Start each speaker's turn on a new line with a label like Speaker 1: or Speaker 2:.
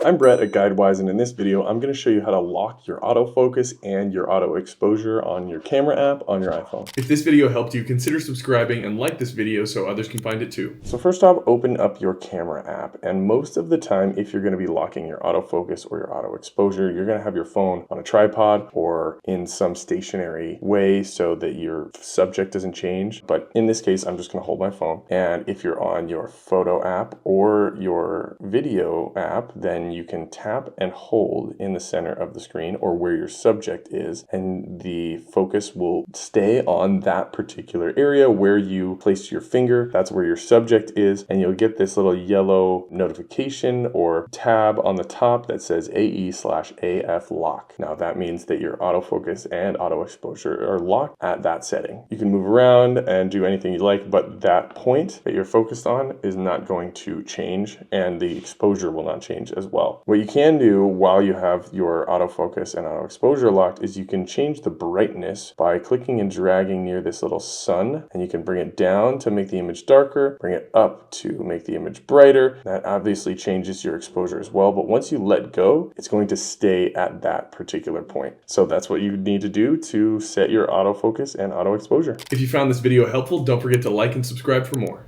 Speaker 1: I'm Brett at GuideWise, and in this video I'm going to show you how to lock your autofocus and your auto exposure on your camera app on your iPhone.
Speaker 2: If this video helped you, consider subscribing and like this video so others can find it too.
Speaker 1: So first off, open up your camera app, and most of the time if you're going to be locking your autofocus or your auto exposure, you're going to have your phone on a tripod or in some stationary way so that your subject doesn't change. But in this case, I'm just going to hold my phone, and if you're on your photo app or your video app, then you can tap and hold in the center of the screen or where your subject is, and the focus will stay on that particular area where you placed your finger. That's where your subject is, and you'll get this little yellow notification or tab on the top that says AE/AF lock. Now that means that your autofocus and auto exposure are locked at that setting. You can move around and do anything you like, but that point that you're focused on is not going to change, and the exposure will not change as well. What you can do while you have your autofocus and auto exposure locked is you can change the brightness by clicking and dragging near this little sun, and you can bring it down to make the image darker, bring it up to make the image brighter. That obviously changes your exposure as well, but once you let go, it's going to stay at that particular point. So that's what you need to do to set your autofocus and auto exposure.
Speaker 2: If you found this video helpful, don't forget to like and subscribe for more.